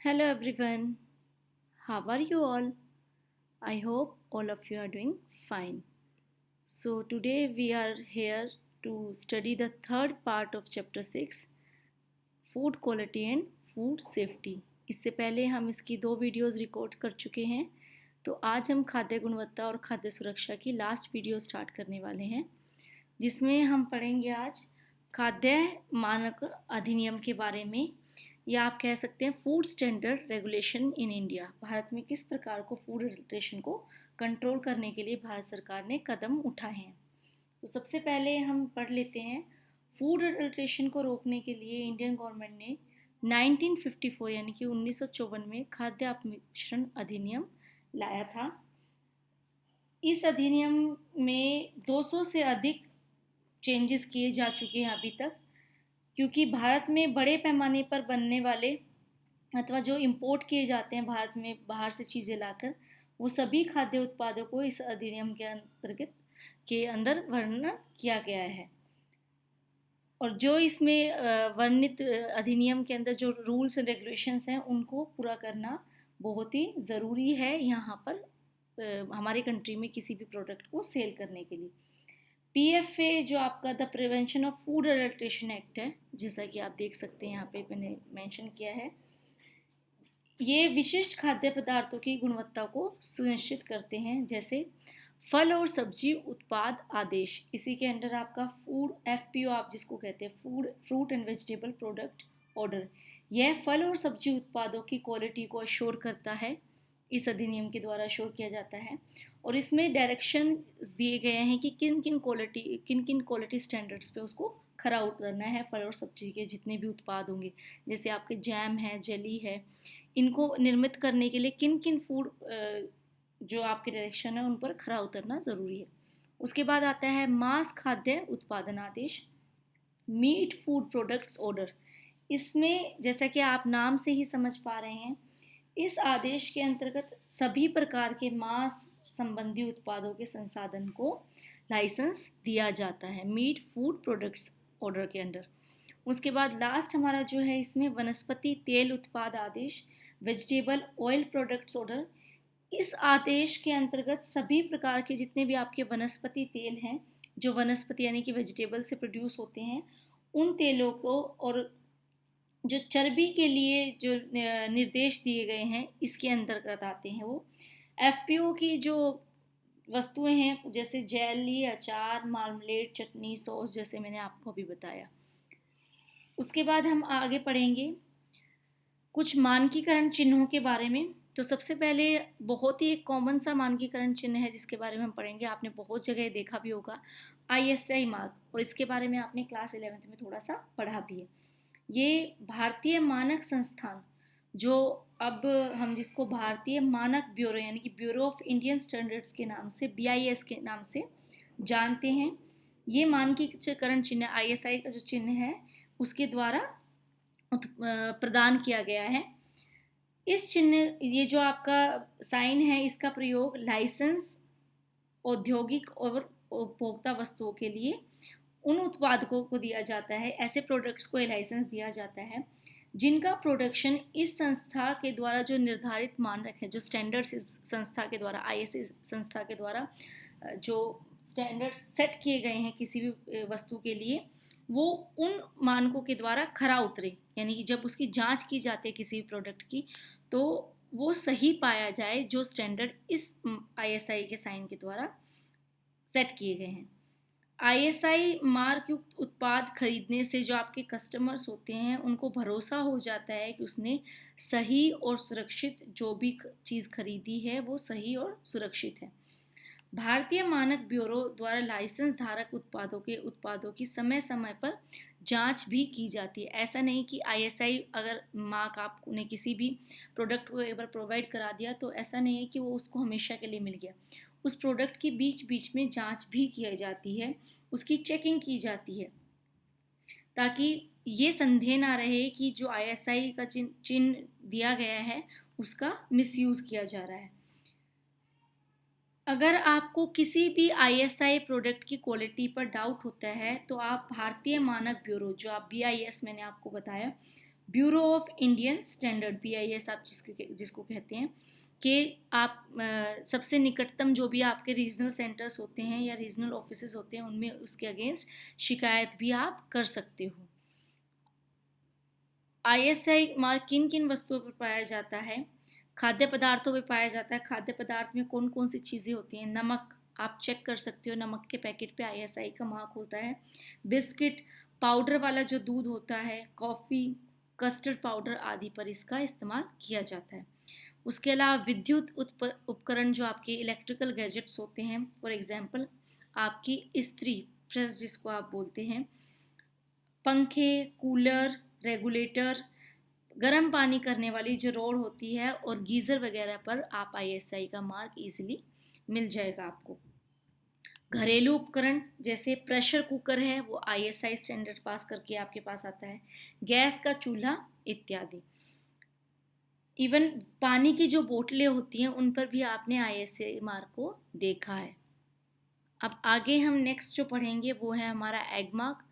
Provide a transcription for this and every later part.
Hello everyone, how are you all? I hope all of you are doing fine. So, today we are here to study the third part of chapter 6 food quality and food safety. इससे पहले हम इसकी 2 videos record कर चुके हैं। तो आज हम खाद्य गुणवत्ता और खाद्य सुरक्षा की लास्ट वीडियो स्टार्ट करने वाले हैं, जिसमें हम पढ़ेंगे आज खाद्य मानक अधिनियम के बारे में, या आप कह सकते हैं food standard regulation in India. Bharat में किस प्रकार को फूड रेगुलेशन को कंट्रोल करने के लिए भारत सरकार ने कदम उठाए हैं। तो सबसे पहले हम पढ़ लेते हैं। फूड अडल्ट्रेशन को रोकने के लिए इंडियन गवर्नमेंट ने 1954 यानी कि 1954 में खाद्य अपमिश्रण अधिनियम लाया था। इस अधिनियम में 200 से अधिक चेंजेस किए जा चुके हैं अभी तक, क्योंकि भारत में बड़े पैमाने पर बनने वाले अथवा जो इंपोर्ट किए जाते हैं भारत में बाहर से चीज़ें लाकर, वो सभी खाद्य उत्पादों को इस अधिनियम के अंतर्गत के अंदर वर्णन किया गया है। और जो इसमें वर्णित अधिनियम के अंदर जो रूल्स एंड रेगुलेशंस हैं उनको पूरा करना बहुत ही ज़रूरी है यहाँ पर हमारे कंट्री में किसी भी प्रोडक्ट को सेल करने के लिए। पीएफए जो आपका the prevention of food adulteration act है, जैसा कि आप देख सकते हैं यहाँ पे मैंने मेंशन किया है, ये विशिष्ट खाद्य पदार्थों की गुणवत्ता को सुनिश्चित करते हैं, जैसे फल और सब्जी उत्पाद आदेश। इसी के अंडर आपका फूड एफपीओ आप जिसको कहते हैं food fruit and vegetable product order, यह फल और सब्जी उत्पादों की क्वालिटी को अश्योर करता है, इस अधिनियम के द्वारा अश्योर किया जाता है। और इसमें डायरेक्शन दिए गए हैं कि किन किन क्वालिटी स्टैंडर्ड्स पे उसको खरा उतरना है। फल और सब्जी के जितने भी उत्पाद होंगे, जैसे आपके जैम है, जेली है, इनको निर्मित करने के लिए किन किन फूड जो आपके डायरेक्शन है उन पर खरा उतरना ज़रूरी है। उसके बाद आता है मांस खाद्य उत्पादन आदेश, मीट फूड प्रोडक्ट्स ऑर्डर। इसमें जैसा कि आप नाम से ही समझ पा रहे हैं, इस आदेश के अंतर्गत सभी प्रकार के मांस संबंधी उत्पादों के संसाधन को लाइसेंस दिया जाता है मीट फूड प्रोडक्ट्स ऑर्डर के अंडर। उसके बाद लास्ट हमारा जो है इसमें वनस्पति तेल उत्पाद आदेश, वेजिटेबल ऑयल प्रोडक्ट्स ऑर्डर। इस आदेश के अंतर्गत सभी प्रकार के जितने भी आपके वनस्पति तेल हैं, जो वनस्पति यानी कि वेजिटेबल से प्रोड्यूस होते हैं, उन तेलों को, और जो चर्बी के लिए जो निर्देश दिए गए हैं इसके अंतर्गत आते हैं वो। एफपीओ की जो वस्तुएं हैं जैसे जेली, अचार, मार्मलेट, चटनी, सॉस, जैसे मैंने आपको अभी बताया। उसके बाद हम आगे पढ़ेंगे कुछ मानकीकरण चिन्हों के बारे में। तो सबसे पहले बहुत ही एक कॉमन सा मानकीकरण चिन्ह है जिसके बारे में हम पढ़ेंगे, आपने बहुत जगह देखा भी होगा, आईएसआई मार्क, और इसके बारे में आपने क्लास 11th में थोड़ा सा पढ़ा भी है। ये भारतीय मानक संस्थान, जो अब हम जिसको भारतीय मानक ब्यूरो यानी कि ब्यूरो ऑफ इंडियन स्टैंडर्ड्स के नाम से, बीआईएस के नाम से जानते हैं, ये मानकीकरण चिन्ह आईएसआई का जो चिन्ह है उसके द्वारा प्रदान किया गया है। इस चिन्ह, ये जो आपका साइन है, इसका प्रयोग लाइसेंस औद्योगिक और उपभोक्ता वस्तुओं के लिए उन उत्पादकों को दिया जाता है, ऐसे प्रोडक्ट्स को लाइसेंस दिया जाता है जिनका प्रोडक्शन इस संस्था के द्वारा जो निर्धारित मानक है, जो स्टैंडर्ड्स इस संस्था के द्वारा, आईएसआई संस्था के द्वारा जो स्टैंडर्ड्स सेट किए गए हैं किसी भी वस्तु के लिए, वो उन मानकों के द्वारा खरा उतरे, यानी कि जब उसकी जांच की जाती है किसी भी प्रोडक्ट की, तो वो सही पाया जाए जो स्टैंडर्ड इस आईएसआई के साइन के द्वारा सेट किए गए हैं। आईएसआई मार्क युक्त उत्पाद खरीदने से जो आपके कस्टमर्स होते हैं उनको भरोसा हो जाता है कि उसने सही और सुरक्षित जो भी चीज़ खरीदी है वो सही और सुरक्षित है। भारतीय मानक ब्यूरो द्वारा लाइसेंस धारक उत्पादों की समय समय पर जांच भी की जाती है। ऐसा नहीं कि आईएसआई अगर मार्क आपने किसी भी प्रोडक्ट को एक बार प्रोवाइड करा दिया तो ऐसा नहीं है कि वो उसको हमेशा के लिए मिल गया। उस प्रोडक्ट की बीच बीच में जांच भी की जाती है, उसकी चेकिंग की जाती है, ताकि ये संदेह ना रहे कि जो आईएसआई का चिन्ह दिया गया है उसका मिसयूज़ किया जा रहा है। अगर आपको किसी भी आईएसआई प्रोडक्ट की क्वालिटी पर डाउट होता है तो आप भारतीय मानक ब्यूरो, जो आप बीआईएस मैंने आपको बताया, bureau of Indian standard, BIS आप जिसको कहते हैं, कि आप सबसे निकटतम जो भी आपके रीजनल सेंटर्स होते हैं या रीजनल ऑफिसेज होते हैं उनमें उसके अगेंस्ट शिकायत भी आप कर सकते हो। ISI मार्क किन किन वस्तुओं पर पाया जाता है? खाद्य पदार्थों पर पाया जाता है। खाद्य पदार्थ में कौन कौन सी चीज़ें होती हैं? नमक, आप चेक कर सकते हो, नमक के पैकेट पे ISI का मार्क होता है। बिस्किट, पाउडर वाला जो दूध होता है, कॉफ़ी, कस्टर्ड पाउडर आदि पर इसका इस्तेमाल किया जाता है। उसके अलावा विद्युत उपकरण जो आपके इलेक्ट्रिकल गैजेट्स होते हैं, फॉर एग्जांपल आपकी इस्त्री, प्रेस जिसको आप बोलते हैं, पंखे, कूलर, रेगुलेटर, गर्म पानी करने वाली जो रोड होती है और गीज़र वगैरह पर आप ISI का मार्क इजीली मिल जाएगा आपको। घरेलू उपकरण जैसे प्रेशर कुकर है, वो ISI स्टैंडर्ड पास करके आपके पास आता है। गैस का चूल्हा इत्यादि। इवन पानी की जो बोतलें होती हैं उन पर भी आपने ISI मार्क को देखा है। अब आगे हम नेक्स्ट जो पढ़ेंगे वो है हमारा एग मार्क।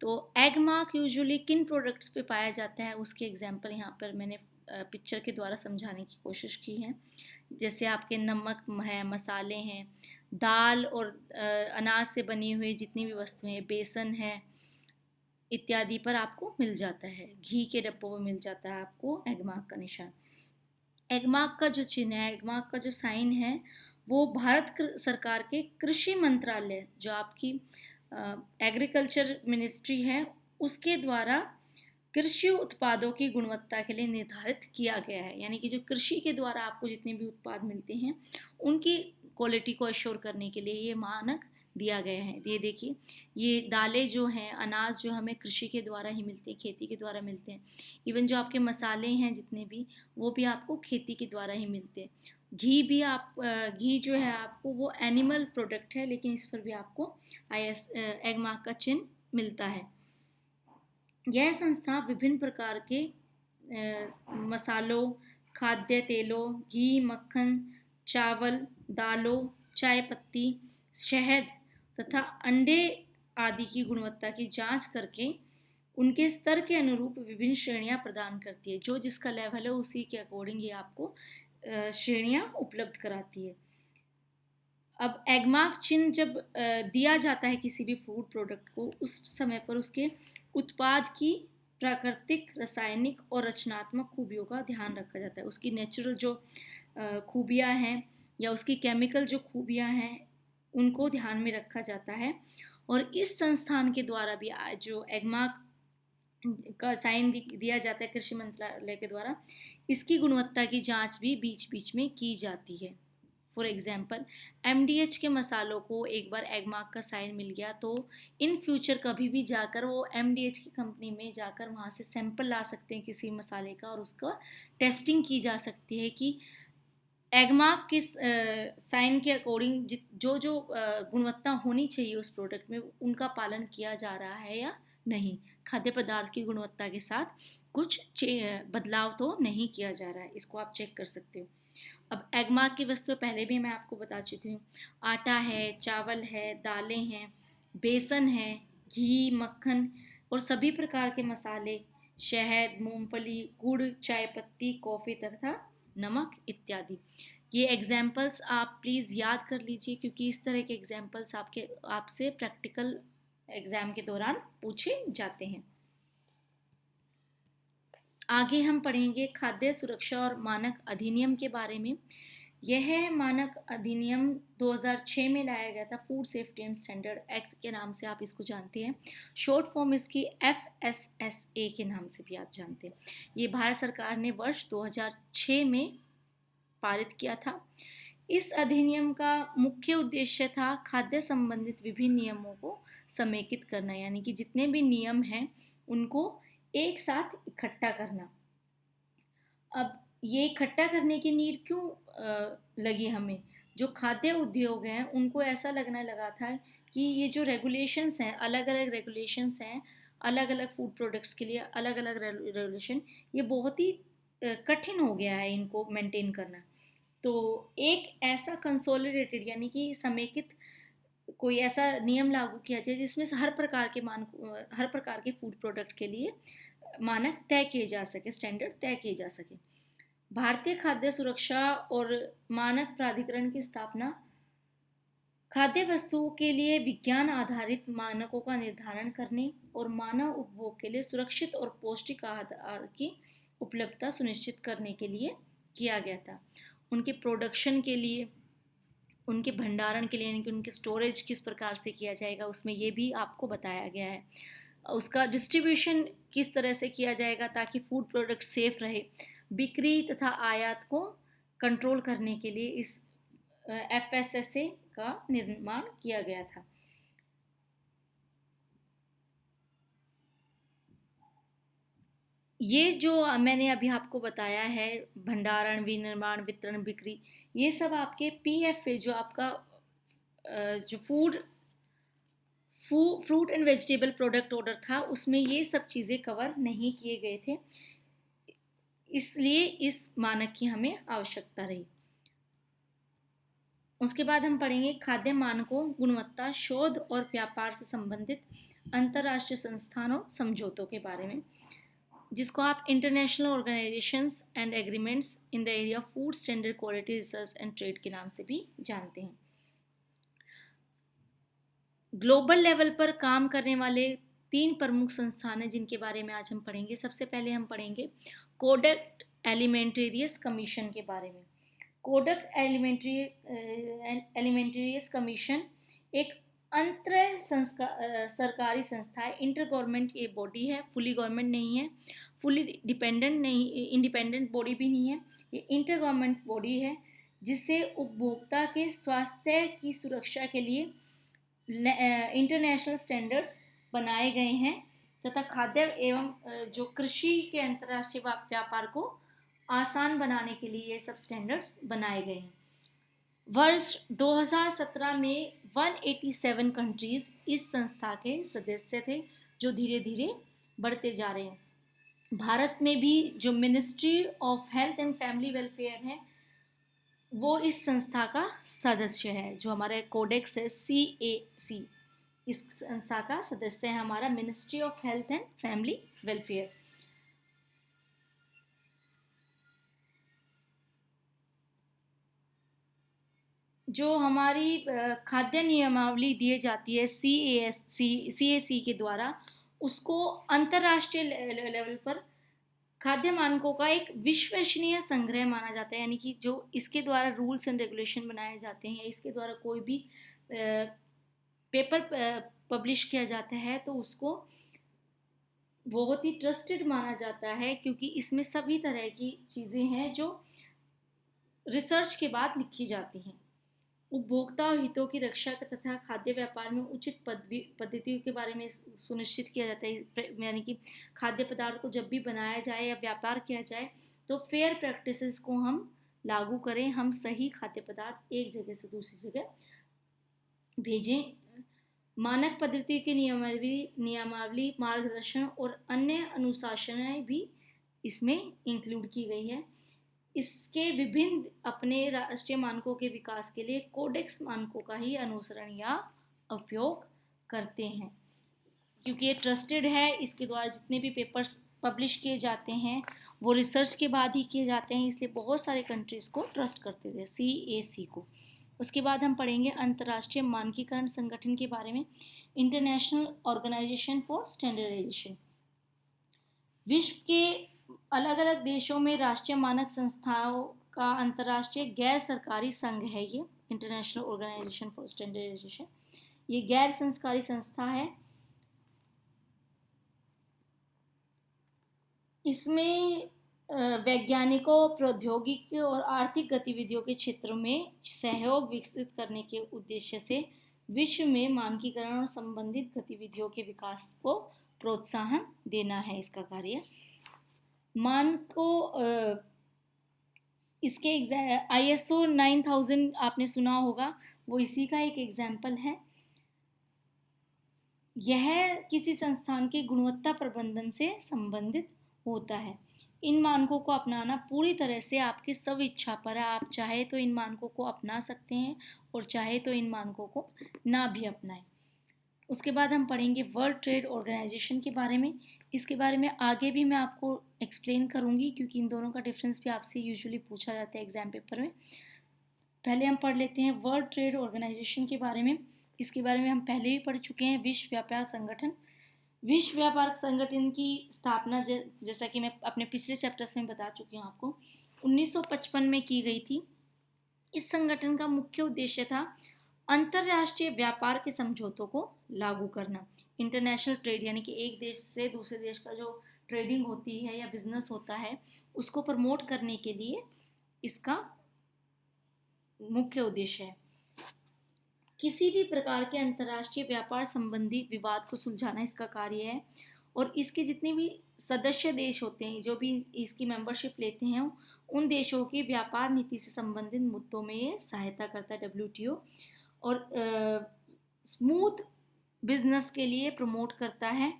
तो एग मार्क यूजुअली किन प्रोडक्ट्स पे पाया जाता है उसके एग्जांपल यहाँ पर मैंने पिक्चर के द्वारा समझाने की कोशिश की है। जैसे आपके नमक है, मसाले हैं, दाल और अनाज से बनी हुई जितनी भी वस्तुएं हैं, बेसन है इत्यादि पर आपको मिल जाता है। घी के डब्बों में मिल जाता है आपको एग मार्क का निशान। एग मार्क का जो चिन्ह है, एग मार्क का जो साइन है, वो भारत सरकार के कृषि मंत्रालय जो आपकी एग्रीकल्चर मिनिस्ट्री है उसके द्वारा कृषि उत्पादों की गुणवत्ता के लिए निर्धारित किया गया है। यानी कि जो कृषि के द्वारा आपको जितने भी उत्पाद मिलते हैं उनकी क्वालिटी को अश्योर करने के लिए ये मानक दिया गया है। ये देखिए, ये दालें जो हैं, अनाज जो हमें कृषि के द्वारा ही मिलते हैं, खेती के द्वारा मिलते हैं। इवन जो आपके मसाले हैं जितने भी, वो भी आपको खेती के द्वारा ही मिलते हैं। घी भी आप घी जो है आपको वो एनिमल प्रोडक्ट है, लेकिन इस पर भी आपको एग मार्क का चिन्ह मिलता है। यह संस्था विभिन्न प्रकार के मसालों, खाद्य तेलों, घी, मक्खन, चावल, दालों, चाय पत्ती, शहद तथा अंडे आदि की गुणवत्ता की जांच करके उनके स्तर के अनुरूप विभिन्न श्रेणियां प्रदान करती है। जो जिसका लेवल है उसी के अकॉर्डिंग ये आपको श्रेणियां उपलब्ध कराती है। अब एगमार्क चिन्ह जब दिया जाता है किसी भी फूड प्रोडक्ट को, उस समय पर उसके उत्पाद की प्राकृतिक, रासायनिक और रचनात्मक खूबियों का ध्यान रखा जाता है। उसकी नेचुरल जो खूबियाँ हैं या उसकी केमिकल जो खूबियाँ हैं उनको ध्यान में रखा जाता है। और इस संस्थान के द्वारा भी जो एगमार्क का साइन दिया जाता है कृषि मंत्रालय के द्वारा, इसकी गुणवत्ता की जांच भी बीच बीच में की जाती है। फॉर एग्जाम्पल, MDH के मसालों को एक बार एग मार्क का साइन मिल गया तो इन फ्यूचर कभी भी जाकर वो MDH की कंपनी में जाकर वहाँ से सैंपल ला सकते हैं किसी मसाले का और उसका टेस्टिंग की जा सकती है कि एग मार्क के साइन के अकॉर्डिंग जो जो गुणवत्ता होनी चाहिए उस प्रोडक्ट में उनका पालन किया जा रहा है या नहीं। खाद्य पदार्थ की गुणवत्ता के साथ कुछ बदलाव तो नहीं किया जा रहा है, इसको आप चेक कर सकते हो। अब एग मार्क की वस्तुएं पहले भी मैं आपको बता चुकी हूँ। आटा है, चावल है, दालें हैं, बेसन है, घी, मक्खन और सभी प्रकार के मसाले, शहद, मूंगफली, गुड़, चाय पत्ती, कॉफ़ी तथा नमक इत्यादि। ये एग्जाम्पल्स आप प्लीज़ याद कर लीजिए क्योंकि इस तरह के एग्जाम्पल्स आपसे प्रैक्टिकल एग्ज़ाम के दौरान पूछे जाते हैं। आगे हम पढ़ेंगे खाद्य सुरक्षा और मानक अधिनियम के बारे में। यह मानक अधिनियम 2006 में लाया गया था, food safety and standard act के नाम से आप इसको जानते हैं। शॉर्ट फॉर्म इसकी FSSA के नाम से भी आप जानते हैं। ये भारत सरकार ने वर्ष 2006 में पारित किया था। इस अधिनियम का मुख्य उद्देश्य था खाद्य संबंधित विभिन्न नियमों को समेकित करना, यानी कि जितने भी नियम हैं उनको एक साथ इकट्ठा करना। अब ये इकट्ठा करने की नीड क्यों लगी हमें? जो खाद्य उद्योग हैं उनको ऐसा लगने लगा था कि ये जो रेगुलेशंस हैं, अलग अलग रेगुलेशंस हैं, अलग अलग फूड प्रोडक्ट्स के लिए अलग अलग रेगुलेशन, ये बहुत ही कठिन हो गया है इनको मेंटेन करना। तो एक ऐसा कंसोलिडेटेड यानी कि समेकित कोई ऐसा नियम लागू किया जाए जिसमें से हर प्रकार के फूड प्रोडक्ट के लिए मानक तय किए जा सके, स्टैंडर्ड तय किए जा सके। भारतीय खाद्य सुरक्षा और मानक प्राधिकरण की स्थापना खाद्य वस्तुओं के लिए विज्ञान आधारित मानकों का निर्धारण करने और मानव उपभोग के लिए सुरक्षित और पौष्टिक आहार की उपलब्धता सुनिश्चित करने के लिए किया गया था। उनके प्रोडक्शन के लिए, उनके भंडारण के लिए, यानी कि उनके स्टोरेज किस प्रकार से किया जाएगा, उसमें ये भी आपको बताया गया है। उसका डिस्ट्रीब्यूशन किस तरह से किया जाएगा ताकि फूड प्रोडक्ट सेफ रहे। बिक्री तथा आयात को कंट्रोल करने के लिए इस FSSA का निर्माण किया गया था। ये जो मैंने अभी आपको बताया है, भंडारण, विनिर्माण, वितरण, बिक्री, ये सब आपके PFA जो आपका जो fruit and vegetable product order था, उसमें ये सब चीज़ें कवर नहीं किए गए थे, इसलिए इस मानक की हमें आवश्यकता रही। उसके बाद हम पढ़ेंगे खाद्य मानकों, गुणवत्ता, शोध और व्यापार से संबंधित अंतर्राष्ट्रीय संस्थानों समझौतों के बारे में, जिसको आप international organisations and agreements in the area of food standard, quality, research and trade के नाम से भी जानते हैं। ग्लोबल लेवल पर काम करने वाले 3 प्रमुख संस्थान हैं जिनके बारे में आज हम पढ़ेंगे। सबसे पहले हम पढ़ेंगे कोडेक्स एलिमेंटेरियस कमीशन के बारे में। कोडेक्स एलिमेंटेरियस कमीशन एक अंतर सरकारी संस्था है, इंटर गवर्नमेंट ये बॉडी है, फुली गवर्नमेंट नहीं है, फुली डिपेंडेंट नहीं, इंडिपेंडेंट बॉडी भी नहीं है, ये इंटर गवर्नमेंट बॉडी है जिससे उपभोक्ता के स्वास्थ्य की सुरक्षा के लिए इंटरनेशनल स्टैंडर्ड्स बनाए गए हैं तथा खाद्य एवं जो कृषि के अंतर्राष्ट्रीय व्यापार को आसान बनाने के लिए ये सब स्टैंडर्ड्स बनाए गए हैं। वर्ष 2017 में 187 कंट्रीज इस संस्था के सदस्य थे, जो धीरे धीरे बढ़ते जा रहे हैं। भारत में भी जो ministry of health and family welfare है, वो इस संस्था का सदस्य है। जो हमारा कोडेक्स है CAC, इस संस्था का सदस्य है हमारा ministry of health and family welfare. जो हमारी खाद्य नियमावली दी जाती है CAC के द्वारा, उसको अंतर्राष्ट्रीय लेवल पर खाद्य मानकों का एक विश्वसनीय संग्रह माना जाता है, यानी कि जो इसके द्वारा रूल्स एंड रेगुलेशन बनाए जाते हैं, इसके द्वारा कोई भी पेपर पब्लिश किया जाता है तो उसको बहुत ही ट्रस्टेड माना जाता है, क्योंकि इसमें सभी तरह की चीज़ें हैं जो रिसर्च के बाद लिखी जाती हैं। उपभोक्ता हितों की रक्षा तथा खाद्य व्यापार में उचित पद्धतियों के बारे में सुनिश्चित किया जाता है, यानी कि खाद्य पदार्थ को जब भी बनाया जाए या व्यापार किया जाए तो फेयर प्रैक्टिसेस को हम लागू करें, हम सही खाद्य पदार्थ एक जगह से दूसरी जगह भेजें। मानक पद्धति की नियमावली, मार्गदर्शन और अन्य अनुशासनाएं भी इसमें इंक्लूड की गई है। इसके विभिन्न अपने राष्ट्रीय मानकों के विकास के लिए कोडेक्स मानकों का ही अनुसरण या उपयोग करते हैं, क्योंकि ये ट्रस्टेड है। इसके द्वारा जितने भी पेपर्स पब्लिश किए जाते हैं वो रिसर्च के बाद ही किए जाते हैं, इसलिए बहुत सारे कंट्रीज़ को ट्रस्ट करते थे CAC को। उसके बाद हम पढ़ेंगे अंतर्राष्ट्रीय मानकीकरण संगठन के बारे में, इंटरनेशनल ऑर्गेनाइजेशन फॉर स्टैंडर्डाइजेशन। विश्व के अलग अलग देशों में राष्ट्रीय मानक संस्थाओं का अंतर्राष्ट्रीय गैर सरकारी संघ है ये इंटरनेशनल ऑर्गेनाइजेशन फॉर स्टैंडर्डाइजेशन। ये गैर सरकारी संस्था है। इसमें वैज्ञानिकों, प्रौद्योगिकी और आर्थिक गतिविधियों के क्षेत्रों में सहयोग विकसित करने के उद्देश्य से विश्व में मानकीकरण और संबंधित गतिविधियों के विकास को प्रोत्साहन देना है इसका कार्य। मानकों इसके ISO 9000 आपने सुना होगा, वो इसी का एक एग्जाम्पल है। यह किसी संस्थान के गुणवत्ता प्रबंधन से संबंधित होता है। इन मानकों को अपनाना पूरी तरह से आपकी सब इच्छा पर है। आप चाहे तो इन मानकों को अपना सकते हैं और चाहे तो इन मानकों को ना भी अपनाएं। उसके बाद हम पढ़ेंगे वर्ल्ड ट्रेड ऑर्गेनाइजेशन के बारे में। इसके बारे में आगे भी मैं आपको एक्सप्लेन करूँगी, क्योंकि इन दोनों का डिफरेंस भी आपसे यूजुअली पूछा जाता है एग्जाम पेपर में। पहले हम पढ़ लेते हैं वर्ल्ड ट्रेड ऑर्गेनाइजेशन के बारे में। इसके बारे में हम पहले भी पढ़ चुके हैं। विश्व व्यापार संगठन, विश्व व्यापार संगठन की स्थापना जैसा कि मैं अपने पिछले चैप्टर्स में बता चुकी हूँ आपको, 1955 में की गई थी। इस संगठन का मुख्य उद्देश्य था अंतरराष्ट्रीय व्यापार के समझौतों को लागू करना। इंटरनेशनल ट्रेड यानी कि एक देश से दूसरे देश का जो ट्रेडिंग होती है या बिजनेस होता है उसको प्रमोट करने के लिए इसका मुख्य उद्देश्य है। किसी भी प्रकार के अंतर्राष्ट्रीय व्यापार संबंधी विवाद को सुलझाना इसका कार्य है। और इसके जितने भी सदस्य देश होते हैं जो भी इसकी मेंबरशिप लेते हैं उन देशों की व्यापार नीति से संबंधित मुद्दों में ये सहायता करता है डब्ल्यूटीओ। और स्मूथ बिजनेस के लिए प्रमोट करता है।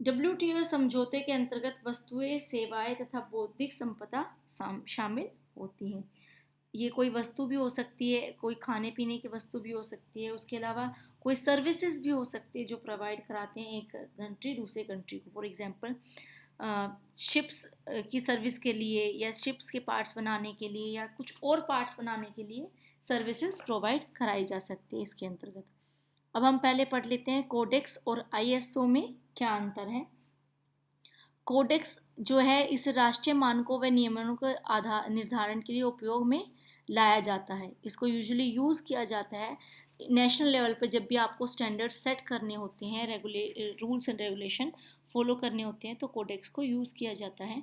डब्ल्यूटीओ समझौते के अंतर्गत वस्तुएं, सेवाएं तथा बौद्धिक संपदा शामिल होती हैं। ये कोई वस्तु भी हो सकती है, कोई खाने पीने की वस्तु भी हो सकती है, उसके अलावा कोई सर्विसेज भी हो सकती है जो प्रोवाइड कराते हैं एक कंट्री दूसरे कंट्री को। फॉर एग्जांपल शिप्स की सर्विस के लिए या शिप्स के पार्ट्स बनाने के लिए या कुछ और पार्ट्स बनाने के लिए सर्विसेज प्रोवाइड कराई जा सकती है इसके अंतर्गत। अब हम पहले पढ़ लेते हैं कोडेक्स और आईएसओ में क्या अंतर है। कोडेक्स जो है इस राष्ट्रीय मानकों व नियमों के आधार निर्धारण के लिए उपयोग में लाया जाता है। इसको यूजुअली यूज़ किया जाता है नेशनल लेवल पर जब भी आपको स्टैंडर्ड सेट करने होते हैं, रूल्स एंड रेगुलेशन फॉलो करने होते हैं तो कोडेक्स को यूज़ किया जाता है।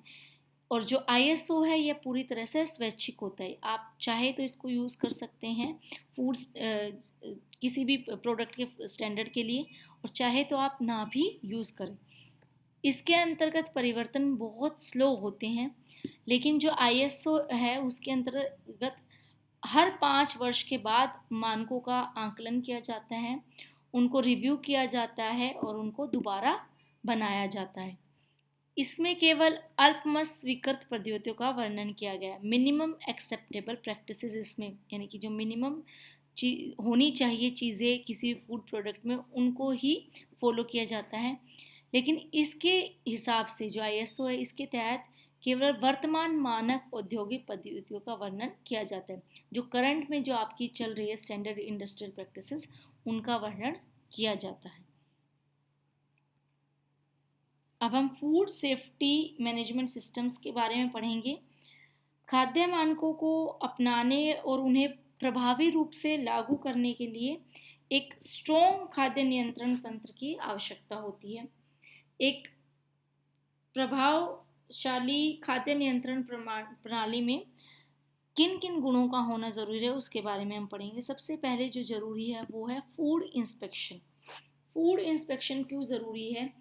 और जो आईएसओ है यह पूरी तरह से स्वैच्छिक होता है। आप चाहे तो इसको यूज़ कर सकते हैं फूड्स किसी भी प्रोडक्ट के स्टैंडर्ड के लिए, और चाहे तो आप ना भी यूज़ करें। इसके अंतर्गत परिवर्तन बहुत स्लो होते हैं, लेकिन जो आईएसओ है उसके अंतर्गत हर 5 वर्ष के बाद मानकों का आकलन किया जाता है, उनको रिव्यू किया जाता है और उनको दोबारा बनाया जाता है। इसमें केवल अल्पमत स्वीकृत पद्धतियों का वर्णन किया गया है। मिनिमम एक्सेप्टेबल प्रैक्टिसेस इसमें, यानी कि जो मिनिमम होनी चाहिए चीज़ें किसी फूड प्रोडक्ट में उनको ही फॉलो किया जाता है। लेकिन इसके हिसाब से जो आईएसओ है इसके तहत केवल वर्तमान मानक औद्योगिक पद्धतियों का वर्णन किया जाता है। जो करंट में जो आपकी चल रही है स्टैंडर्ड इंडस्ट्रियल प्रैक्टिसेस उनका वर्णन किया जाता है। अब हम फूड सेफ्टी मैनेजमेंट सिस्टम्स के बारे में पढ़ेंगे। खाद्य मानकों को अपनाने और उन्हें प्रभावी रूप से लागू करने के लिए एक स्ट्रॉन्ग खाद्य नियंत्रण तंत्र की आवश्यकता होती है। एक प्रभावशाली खाद्य नियंत्रण प्रणाली में किन किन गुणों का होना ज़रूरी है उसके बारे में हम पढ़ेंगे। सबसे पहले जो ज़रूरी है वो है फूड इंस्पेक्शन। फूड इंस्पेक्शन क्यों ज़रूरी है?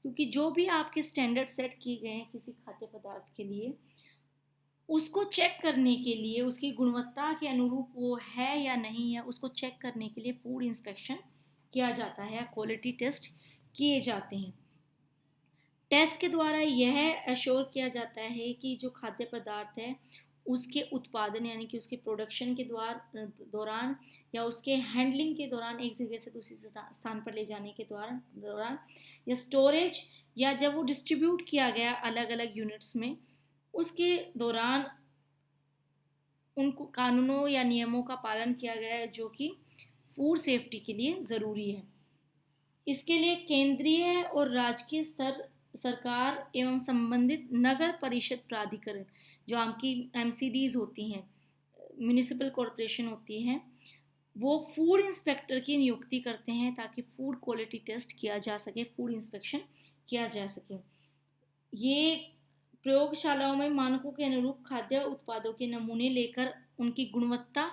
क्योंकि जो भी आपके स्टैंडर्ड सेट किए गए हैं किसी खाद्य पदार्थ के लिए उसको चेक करने के लिए, उसकी गुणवत्ता के अनुरूप वो है या नहीं है, उसको चेक करने के लिए फूड इंस्पेक्शन किया जाता है, क्वालिटी टेस्ट किए जाते हैं। टेस्ट के द्वारा यह एश्योर किया जाता है कि जो खाद्य पदार्थ है उसके उत्पादन यानी कि उसके प्रोडक्शन के दौरान या उसके हैंडलिंग के दौरान एक जगह से दूसरी स्थान पर ले जाने के दौरान या स्टोरेज या जब वो डिस्ट्रीब्यूट किया गया अलग अलग यूनिट्स में उसके दौरान उनको कानूनों या नियमों का पालन किया गया है जो कि फूड सेफ्टी के लिए ज़रूरी है। इसके लिए केंद्रीय और राज्य स्तर सरकार एवं संबंधित नगर परिषद प्राधिकरण जो आपकी एमसीडीज होती हैं, म्यूनिसिपल कॉरपोरेशन होती हैं, वो फूड इंस्पेक्टर की नियुक्ति करते हैं ताकि फूड क्वालिटी टेस्ट किया जा सके, फूड इंस्पेक्शन किया जा सके। ये प्रयोगशालाओं में मानकों के अनुरूप खाद्य उत्पादों के नमूने लेकर उनकी गुणवत्ता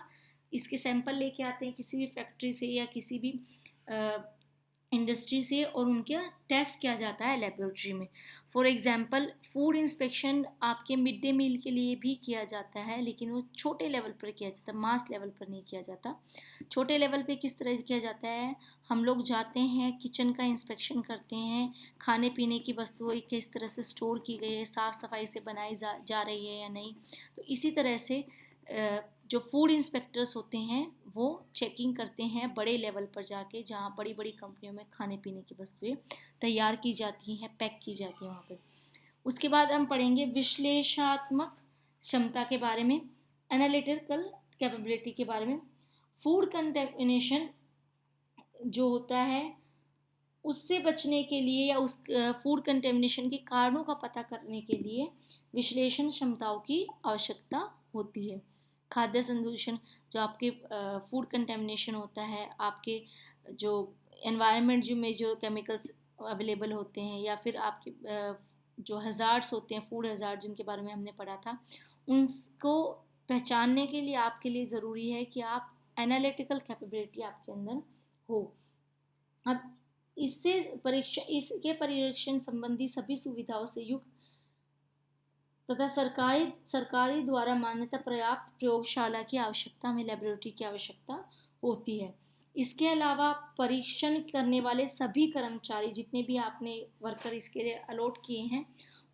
इसके सैंपल लेके आते हैं किसी भी फैक्ट्री से या किसी भी इंडस्ट्री से और उनका टेस्ट किया जाता है लेबोरेटरी में। फॉर एग्जांपल फूड इंस्पेक्शन आपके मिड डे मील के लिए भी किया जाता है, लेकिन वो छोटे लेवल पर किया जाता है, मास लेवल पर नहीं किया जाता। छोटे लेवल पे किस तरह किया जाता है? हम लोग जाते हैं, किचन का इंस्पेक्शन करते हैं, खाने पीने की वस्तुएं किस तरह से स्टोर की गई है, साफ़ सफाई से बनाई जा रही है या नहीं। तो इसी तरह से जो फूड इंस्पेक्टर्स होते हैं वो चेकिंग करते हैं बड़े लेवल पर जाके, जहाँ बड़ी बड़ी कंपनियों में खाने पीने की वस्तुएं तैयार की जाती हैं, पैक की जाती हैं वहाँ पर। उसके बाद हम पढ़ेंगे विश्लेषणात्मक क्षमता के बारे में, एनालिटिकल कैपेबिलिटी के बारे में। फूड कंटेमिनेशन जो होता है उससे बचने के लिए या उस फूड कंटेमिनेशन के कारणों का पता करने के लिए विश्लेषण क्षमताओं की आवश्यकता होती है। खाद्य संदूषण, जो आपके फूड कंटेमिनेशन होता है, आपके जो एनवायरनमेंट जो में जो केमिकल्स अवेलेबल होते हैं, या फिर आपके जो हज़ार्ड्स होते हैं, फूड हज़ार्ड जिनके बारे में हमने पढ़ा था, उनको पहचानने के लिए आपके लिए ज़रूरी है कि आप एनालिटिकल कैपेबिलिटी आपके अंदर हो। अब इसके परीक्षण संबंधी सभी सुविधाओं से युक्त तथा सरकारी द्वारा मान्यता प्राप्त प्रयोगशाला की आवश्यकता, हमें लेबोरेटरी की आवश्यकता होती है। इसके अलावा परीक्षण करने वाले सभी कर्मचारी, जितने भी आपने वर्कर इसके लिए अलॉट किए हैं,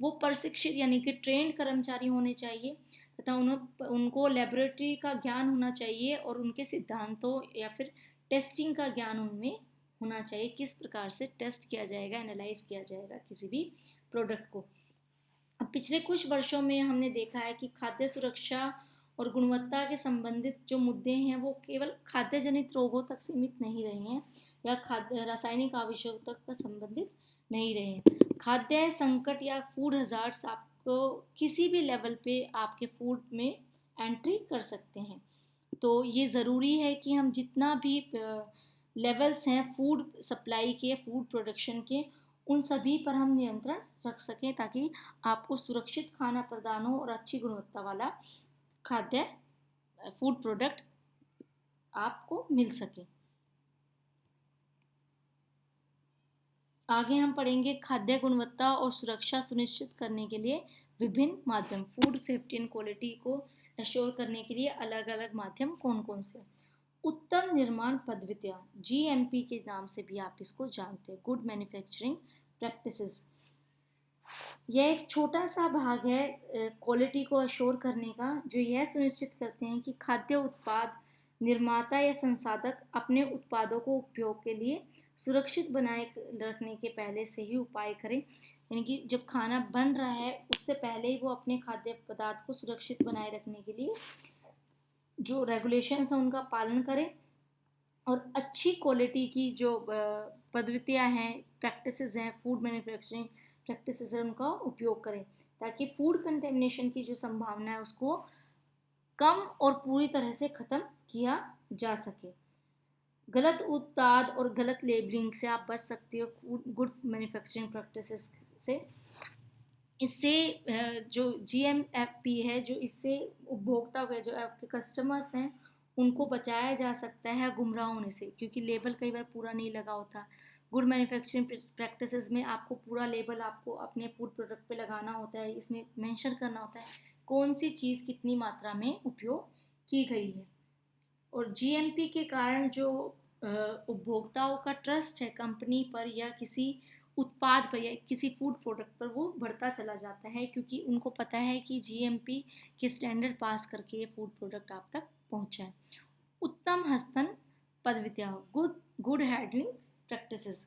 वो प्रशिक्षित यानी कि ट्रेंड कर्मचारी होने चाहिए तथा उनको लेबोरेटरी का ज्ञान होना चाहिए और उनके सिद्धांतों या फिर टेस्टिंग का ज्ञान उनमें होना चाहिए, किस प्रकार से टेस्ट किया जाएगा, एनालाइज किया जाएगा किसी भी प्रोडक्ट को। अब पिछले कुछ वर्षों में हमने देखा है कि खाद्य सुरक्षा और गुणवत्ता के संबंधित जो मुद्दे हैं वो केवल खाद्य जनित रोगों तक सीमित नहीं रहे हैं या खाद्य रासायनिक आवश्यकता तक संबंधित नहीं रहे हैं। खाद्य संकट या फूड हजार्ड्स आपको किसी भी लेवल पे आपके फूड में एंट्री कर सकते हैं। तो ये ज़रूरी है कि हम जितना भी लेवल्स हैं फूड सप्लाई के, फूड प्रोडक्शन के, उन सभी पर हम नियंत्रण रख सकें ताकि आपको सुरक्षित खाना प्रदान हो और अच्छी गुणवत्ता वाला खाद्य फूड प्रोडक्ट आपको मिल सके। आगे हम पढ़ेंगे खाद्य गुणवत्ता और सुरक्षा सुनिश्चित करने के लिए विभिन्न माध्यम। फूड सेफ्टी एंड क्वालिटी को एश्योर करने के लिए अलग अलग माध्यम कौन कौन से। उत्तम निर्माण पद्धतियाँ, GMP के नाम से भी आप इसको जानते हैं, गुड मैन्युफैक्चरिंग प्रैक्टिसेस। यह एक छोटा सा भाग है क्वालिटी को अश्योर करने का, जो यह सुनिश्चित करते हैं कि खाद्य उत्पाद निर्माता या संसाधक अपने उत्पादों को उपयोग के लिए सुरक्षित बनाए रखने के पहले से ही उपाय करें। यानी कि जब खाना बन रहा है उससे पहले ही वो अपने खाद्य पदार्थ को सुरक्षित बनाए रखने के लिए जो रेगुलेशंस हैं उनका पालन करें और अच्छी क्वालिटी की जो पद्धतियाँ हैं, प्रैक्टिसेस हैं, फूड मैन्युफैक्चरिंग प्रैक्टिसेस हैं, उनका उपयोग करें ताकि फूड कंटेमिनेशन की जो संभावना है उसको कम और पूरी तरह से ख़त्म किया जा सके। गलत उत्पाद और गलत लेबलिंग से आप बच सकते हो गुड मैन्युफैक्चरिंग प्रैक्टिसेस से। इससे जो GMP है, जो इससे उपभोक्ता को, जो आपके कस्टमर्स हैं, उनको बचाया जा सकता है गुमराह होने से, क्योंकि लेबल कई बार पूरा नहीं लगा होता। गुड मैन्युफैक्चरिंग प्रैक्टिसेस में आपको पूरा लेबल आपको अपने फूड प्रोडक्ट पे लगाना होता है, इसमें मेंशन करना होता है कौन सी चीज़ कितनी मात्रा में उपयोग की गई है। और GMP के कारण जो उपभोक्ताओं का ट्रस्ट है कंपनी पर या किसी उत्पाद पर या किसी फूड प्रोडक्ट पर, वो बढ़ता चला जाता है, क्योंकि उनको पता है कि GMP के स्टैंडर्ड पास करके ये फूड प्रोडक्ट आप तक पहुंचा है। उत्तम हस्तन पद्धतियाँ, गुड हैंडलिंग प्रैक्टिसेस।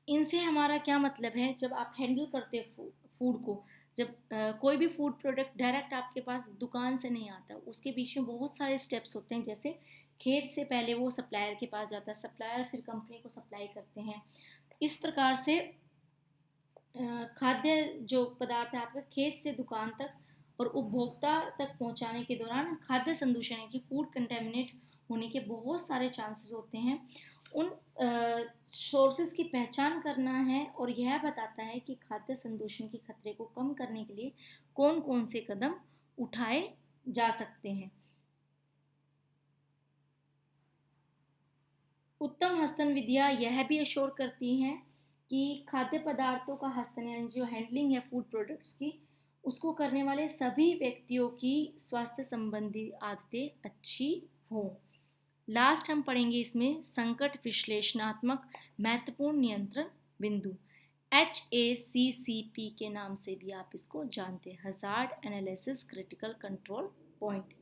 इनसे हमारा क्या मतलब है, जब आप हैंडल करते फूड को, जब कोई भी फूड प्रोडक्ट डायरेक्ट आपके पास दुकान से नहीं आता, उसके पीछे बहुत सारे स्टेप्स होते हैं। जैसे खेत से पहले वो सप्लायर के पास जाता है, सप्लायर फिर कंपनी को सप्लाई करते हैं। इस प्रकार से खाद्य जो पदार्थ है आपका खेत से दुकान तक और उपभोक्ता तक पहुंचाने के दौरान खाद्य संदूषण यानी कि फूड कंटेमिनेट होने के बहुत सारे चांसेस होते हैं। उन सोर्सेज की पहचान करना है और यह बताता है कि खाद्य संदूषण के खतरे को कम करने के लिए कौन कौन से कदम उठाए जा सकते हैं। उत्तम हस्तन विधियाँ यह भी अश्योर करती हैं कि खाद्य पदार्थों का हस्तन यानी जो हैंडलिंग है फूड प्रोडक्ट्स की, उसको करने वाले सभी व्यक्तियों की स्वास्थ्य संबंधी आदतें अच्छी हों। लास्ट हम पढ़ेंगे इसमें संकट विश्लेषणात्मक महत्वपूर्ण नियंत्रण बिंदु, HACCP के नाम से भी आप इसको जानते हैं, hazard analysis critical control point.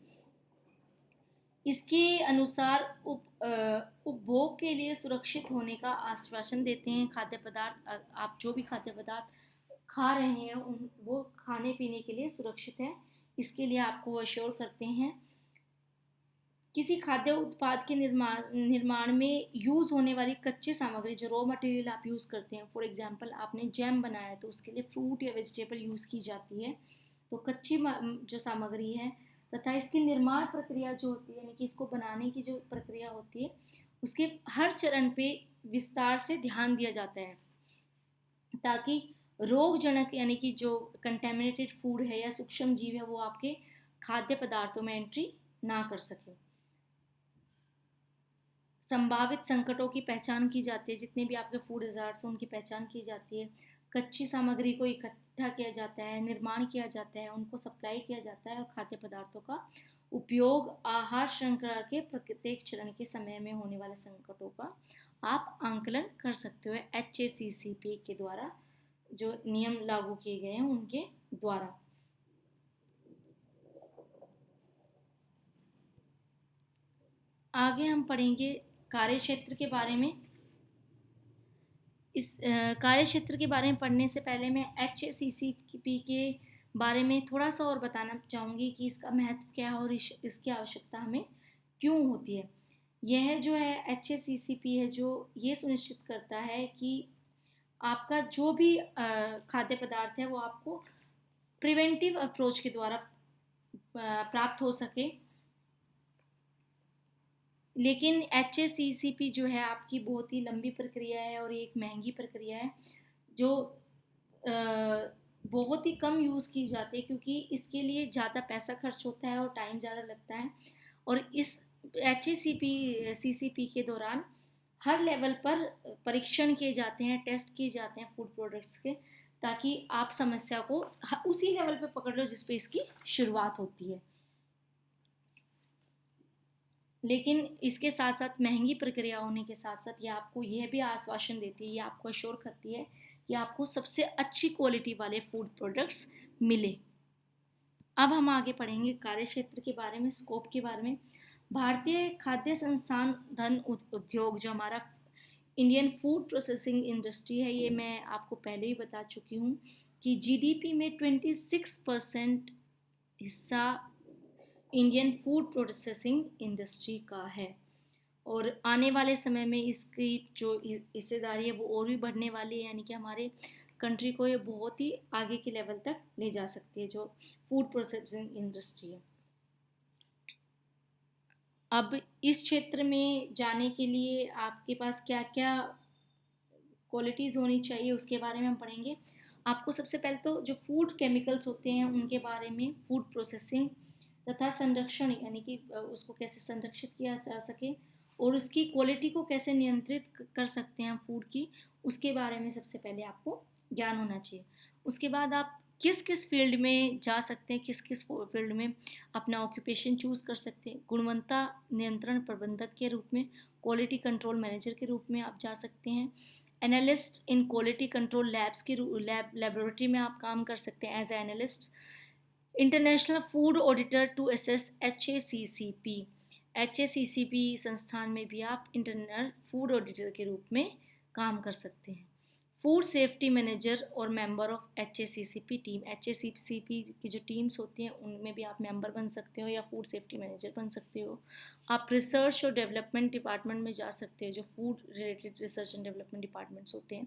इसके अनुसार उपभोग के लिए सुरक्षित होने का आश्वासन देते हैं। खाद्य पदार्थ, आप जो भी खाद्य पदार्थ खा रहे हैं वो खाने पीने के लिए सुरक्षित है, इसके लिए आपको अश्योर करते हैं। किसी खाद्य उत्पाद के निर्माण में यूज़ होने वाली कच्ची सामग्री, जो रॉ मटेरियल आप यूज़ करते हैं, फॉर एग्जांपल आपने जैम बनाया तो उसके लिए फ्रूट या वेजिटेबल यूज़ की जाती है, तो कच्ची जो सामग्री है तथा इसकी निर्माण प्रक्रिया जो होती है, यानी कि इसको बनाने की जो प्रक्रिया होती है, उसके हर चरण पे विस्तार से ध्यान दिया जाता है ताकि रोगजनक यानी कि जो कंटेमिनेटेड फूड है या सूक्ष्म जीव है वो आपके खाद्य पदार्थों में एंट्री ना कर सके। संभावित संकटों की पहचान की जाती है, जितने भी आपके फूड हज़ार्ड्स हैं उनकी पहचान की जाती है। कच्ची सामग्री को इकट्ठा किया जाता है, निर्माण किया जाता है, उनको सप्लाई किया जाता है, और खाद्य पदार्थों का उपयोग आहार श्रृंखला के प्रत्येक चरण के समय में होने वाले संकटों का आप आंकलन कर सकते हो HACCP के द्वारा, जो नियम लागू किए गए हैं उनके द्वारा। आगे हम पढ़ेंगे कार्य क्षेत्र के बारे में। इस कार्य क्षेत्र के बारे में पढ़ने से पहले मैं HACCP के बारे में थोड़ा सा और बताना चाहूँगी कि इसका महत्व क्या है और इसकी आवश्यकता हमें क्यों होती है। यह जो है HACCP है, जो ये सुनिश्चित करता है कि आपका जो भी खाद्य पदार्थ है वो आपको प्रिवेंटिव अप्रोच के द्वारा प्राप्त हो सके। लेकिन HACCP जो है आपकी बहुत ही लंबी प्रक्रिया है और एक महंगी प्रक्रिया है, जो बहुत ही कम यूज़ की जाती है, क्योंकि इसके लिए ज़्यादा पैसा खर्च होता है और टाइम ज़्यादा लगता है। और इस HACCP के दौरान हर लेवल पर परीक्षण किए जाते हैं, टेस्ट किए जाते हैं फूड प्रोडक्ट्स के, ताकि आप समस्या को उसी लेवल पे पकड़ लो जिस पे इसकी शुरुआत होती है। लेकिन इसके साथ साथ महंगी प्रक्रिया होने के साथ साथ ये आपको यह भी आश्वासन देती है, ये आपको अश्योर करती है कि आपको सबसे अच्छी क्वालिटी वाले फूड प्रोडक्ट्स मिले। अब हम आगे पढ़ेंगे कार्य क्षेत्र के बारे में, स्कोप के बारे में। भारतीय खाद्य संस्थान धन उद्योग, जो हमारा इंडियन फूड प्रोसेसिंग इंडस्ट्री है, ये मैं आपको पहले ही बता चुकी हूँ कि GDP में 26% हिस्सा इंडियन फूड प्रोसेसिंग इंडस्ट्री का है, और आने वाले समय में इसकी जो हिस्सेदारी है वो और भी बढ़ने वाली है, यानी कि हमारे कंट्री को ये बहुत ही आगे के लेवल तक ले जा सकती है, जो फूड प्रोसेसिंग इंडस्ट्री है। अब इस क्षेत्र में जाने के लिए आपके पास क्या क्या क्वालिटीज़ होनी चाहिए उसके बारे में हम पढ़ेंगे। आपको सबसे पहले तो जो फूड केमिकल्स होते हैं उनके बारे में, फूड प्रोसेसिंग तथा संरक्षण, यानी कि उसको कैसे संरक्षित किया जा सके और उसकी क्वालिटी को कैसे नियंत्रित कर सकते हैं फूड की, उसके बारे में सबसे पहले आपको ज्ञान होना चाहिए। उसके बाद आप किस किस फील्ड में जा सकते हैं, किस किस फील्ड में अपना ऑक्यूपेशन चूज़ कर सकते हैं। गुणवत्ता नियंत्रण प्रबंधक के रूप में, क्वालिटी कंट्रोल मैनेजर के रूप में आप जा सकते हैं। Analyst in quality control labs के लेबोरेटरी में आप काम कर सकते हैं as a analyst. International food auditor to assess HACCP, HACCP संस्थान में भी आप इंटरनल फूड ऑडिटर के रूप में काम कर सकते हैं। फूड सेफ्टी मैनेजर और member of HACCP team, HACCP की जो टीम्स होती हैं उनमें भी आप मेंबर बन सकते हो या फूड सेफ्टी मैनेजर बन सकते हो। आप रिसर्च और डेवलपमेंट डिपार्टमेंट में जा सकते हो, जो food related research and development departments होते हैं।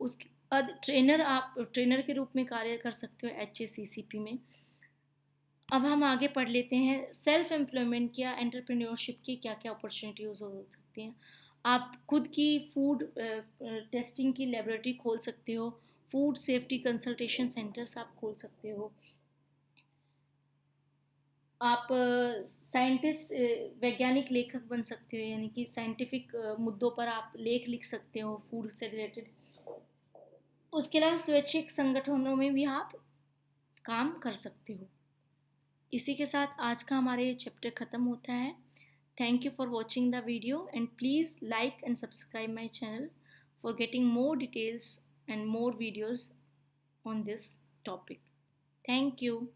उसके बाद आप ट्रेनर के रूप में कार्य कर सकते हो HACCP में। अब हम आगे पढ़ लेते हैं सेल्फ एम्प्लॉयमेंट या एंटरप्रेन्योरशिप की क्या क्या अपॉर्चुनिटीज़ हो सकती हैं। आप खुद की फूड टेस्टिंग की लेबोरेटरी खोल सकते हो, फूड सेफ्टी कंसल्टेशन सेंटर्स आप खोल सकते हो। आप साइंटिस्ट वैज्ञानिक लेखक बन सकते हो, यानी कि साइंटिफिक मुद्दों पर आप लेख लिख सकते हो फूड से रिलेटेड। उसके अलावा स्वैच्छिक संगठनों में भी आप काम कर सकते हो। इसी के साथ आज का हमारे ये चैप्टर ख़त्म होता है। Thank you for watching the video and please like and subscribe my channel for getting more details and more videos on this topic. Thank you.